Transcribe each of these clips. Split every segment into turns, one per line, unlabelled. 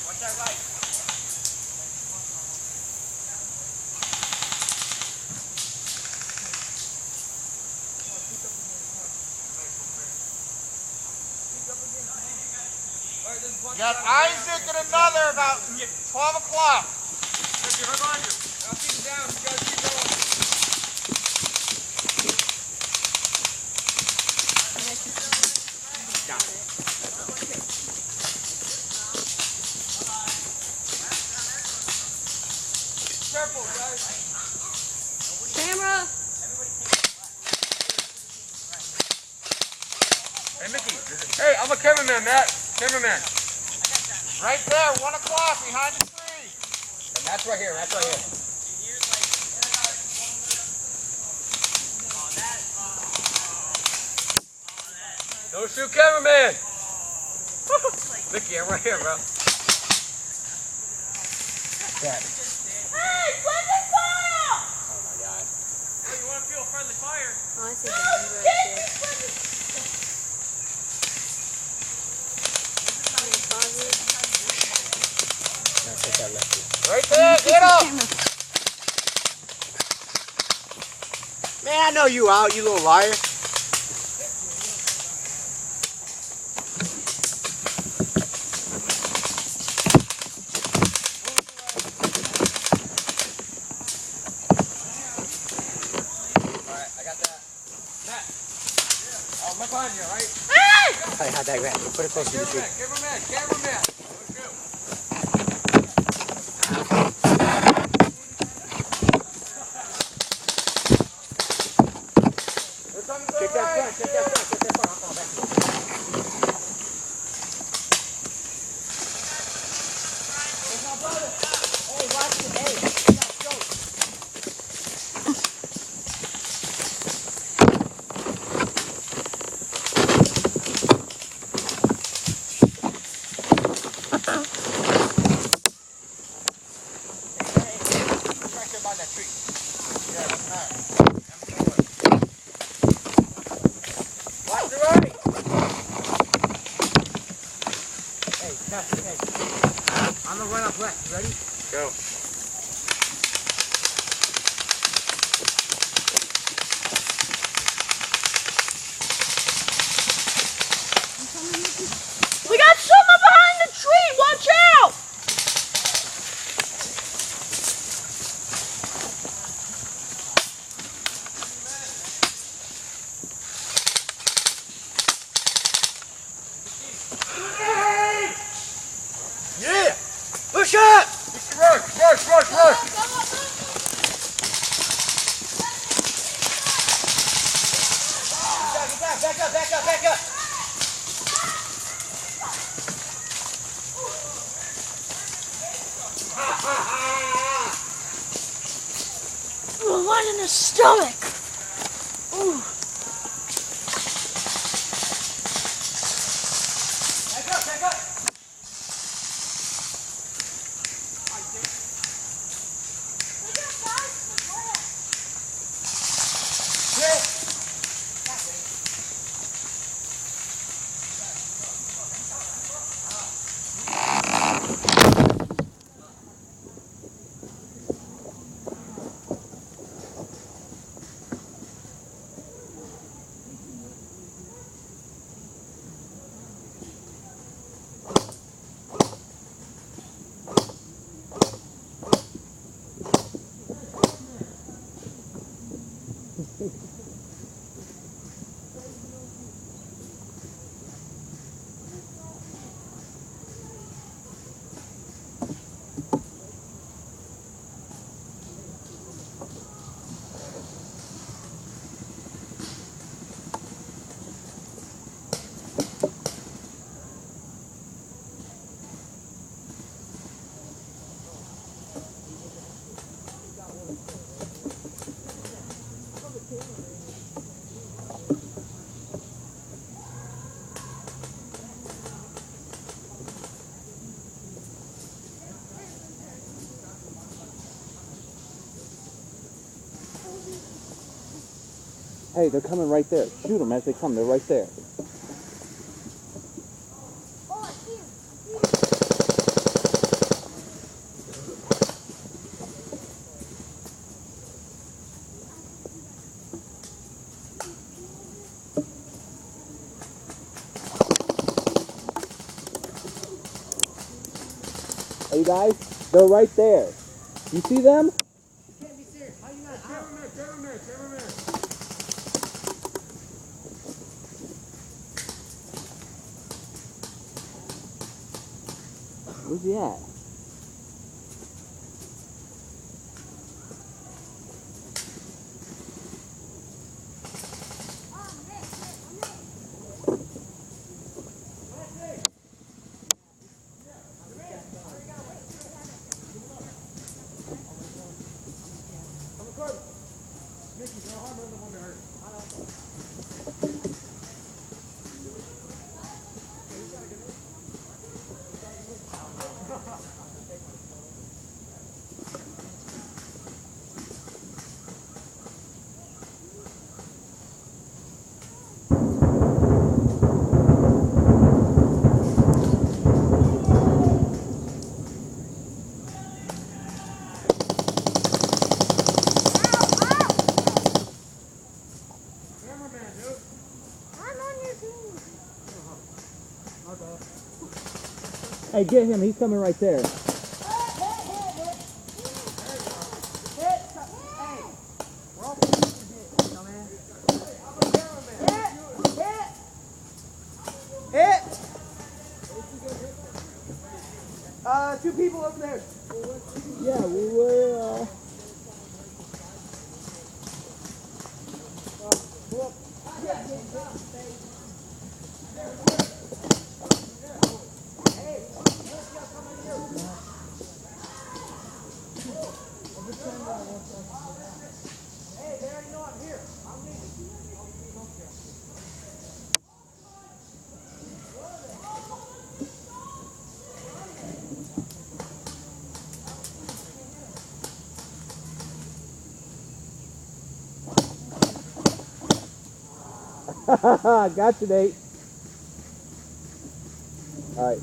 Watch that right.
You got Isaac and another about 12 o'clock.
I'll keep him down. You gotta keep going. Careful, guys.
Camera.
Hey, Mickey. Hey, I'm a cameraman, Matt. Cameraman.
Right there, 1 o'clock behind the tree.
And that's right here. That's right here. Don't shoot, cameraman. Mickey, I'm right here, bro.
Yeah.
Hey, friendly fire!
Oh my God.
Oh, you want to feel friendly fire?
Oh, I see that right there.
Right there, get up. Man, I know you out, you little liar.
Alright, I got that. Matt. Oh, I'm behind you, right?
I had that right. Put it close to the tree.
Cameraman.
Check that front, check that front, check that front. I'll come back. Hey, watch it. Hey, let's go. Right there by that tree. Yeah, that's nice. Watch the right. Hey, Justin, hey. I'm gonna run up left. You ready?
Go.
We got someone behind the tree. Watch out!
Yeah!
shot!
Rush!
Back up!
Ooh, right in the stomach. Ooh.
Back up!
Hey, they're coming right there. Shoot them as they come. They're right there. Hey guys, they're right there. You see them? Where's he at? Hey, get him. He's coming right there.
Hit! Two people over there.
Yeah, we were,
Hey, they already know I'm here. I'm leaving.
Got you, Nate. All right.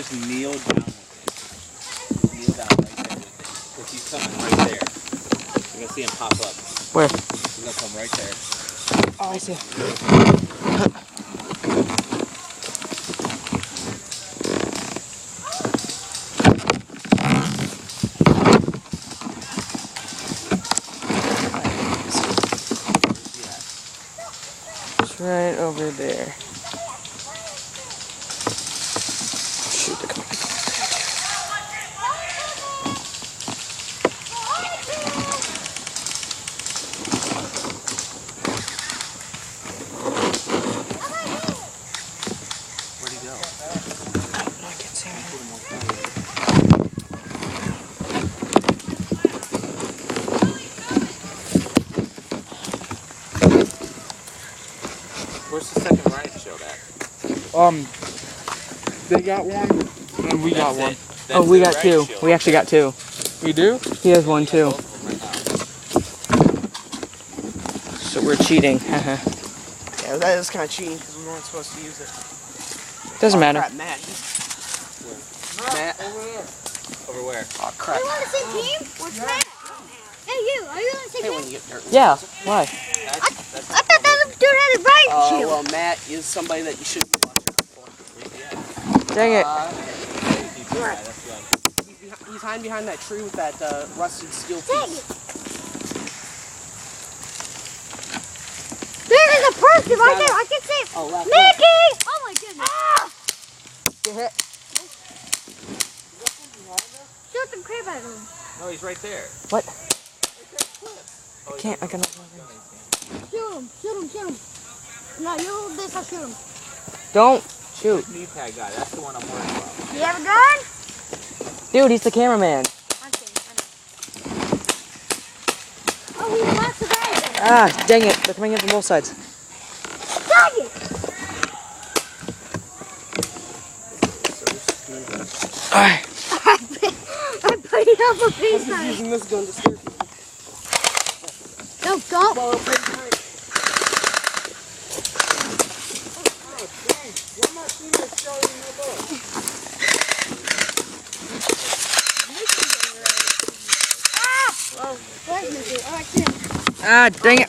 just kneel down with it. Kneel down right there with it. Because he's coming right there. You're going to see him pop up.
Where?
He's going to come right there.
Oh, I see. It's right over there. Shoot, they're coming.
Where'd he go?
I can't see him.
Where's the second Riot Shield at?
They got one, and we got one.
Oh, we got two. We actually got two.
We do?
He has one too. So we're cheating.
Yeah, that is kind of cheating because we weren't supposed to use it.
Doesn't matter.
Crap, Matt. Matt.
Over where?
Oh, crap.
You on the same team? What's that? Hey, you. Are you on the same
Hey,
team?
when you get dirt.
Yeah. Why?
I thought that was dude had a riot shield.
Well, Matt is somebody that you should be watching out for.
Dang it.
He's hiding behind that tree with that rusted steel
Dang
piece.
it. There is a person right there. I can see it.
Oh, left.
Mickey! Oh my goodness.
Get hit.
Shoot the crap out of him.
No, he's right there.
What?
Oh,
I can't. I cannot.
Shoot him. Shoot him. Shoot him. No, you hold this. I'll shoot him.
Don't shoot.
Knee pad guy, that's the one I'm worried about.
You have a gun?
Dude, he's the cameraman.
I'm kidding. I know. Oh, he wants the guy.
Ah, dang it. They're coming in from both sides.
Dang it!
Alright.
I put it up a piece
I'm using this gun to scare people.
No, don't.
Ah, dang it.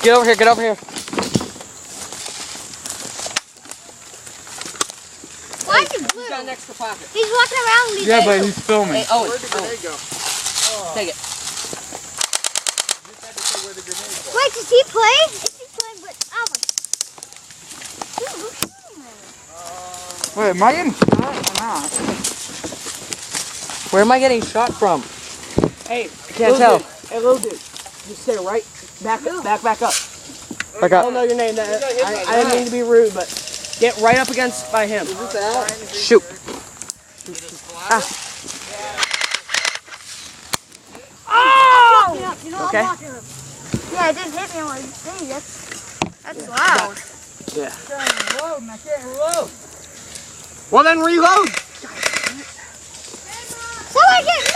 Get over here. Get over here.
Why is he blue?
He's got an extra pocket.
He's walking around with these
Yeah, but
eggs.
he's filming.
Hey, Owen.
Where'd the grenade go?
Take it.
Wait, does he play? Is he playing with Alvin? Dude, who's shooting him?
Wait, am I getting shot or not?
Where am I getting shot from?
Hey,
I can't tell.
Hey, little dude. Just stay right. Back up. Back up.
Back
I
up.
don't know your name. I didn't mean to be rude, but get right up against by him.
Shoot. Ah.
Oh! You know,
Okay.
I'm walking him. Yeah, it didn't hit me on my thing. That's loud.
Yeah.
Reload, I can't reload.
Well, then reload.
Someone get me!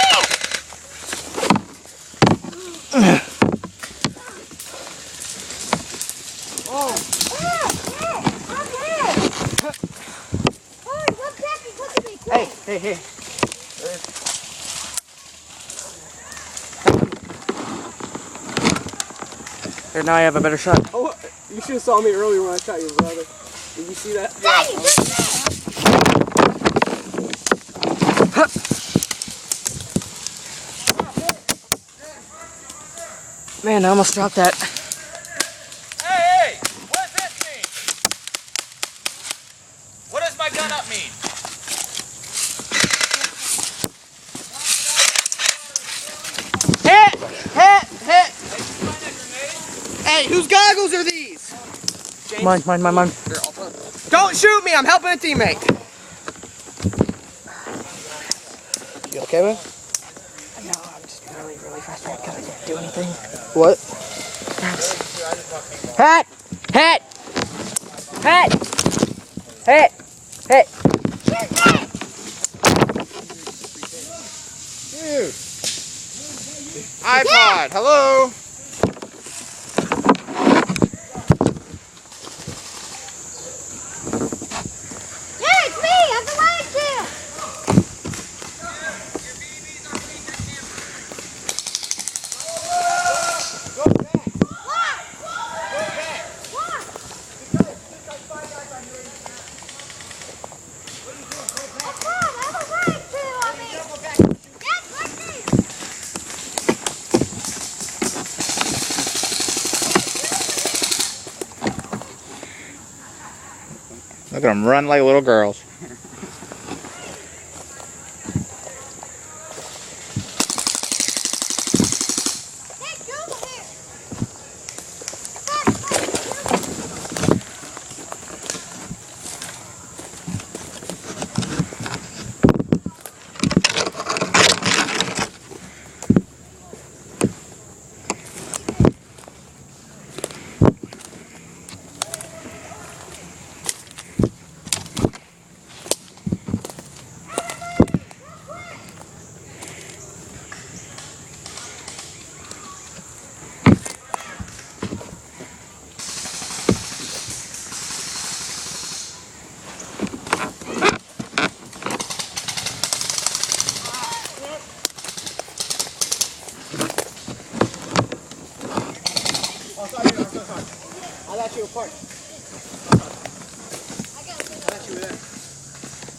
Hey.
Here, now I have a better shot.
Oh, you should have saw me earlier when I shot your brother. Did you see that?
Dang it, just
Man, I almost dropped that.
Hey! What does this mean? What does my gun up mean?
Hit! Hey, whose goggles are these?
Mine.
Don't shoot me! I'm helping a teammate.
You okay, man? No, I'm just really frustrated because I can't do anything.
What?
Hat!
iPod, hello?
Yeah, it's me! I'm the riot shield!
Look at them run like little girls.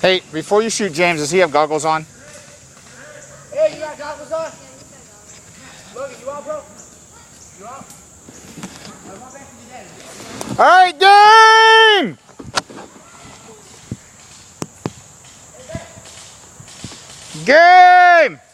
Hey, before you shoot James, does he have goggles on?
Hey, you got goggles on? Logan, you out, bro? You out?
All right, game! Game!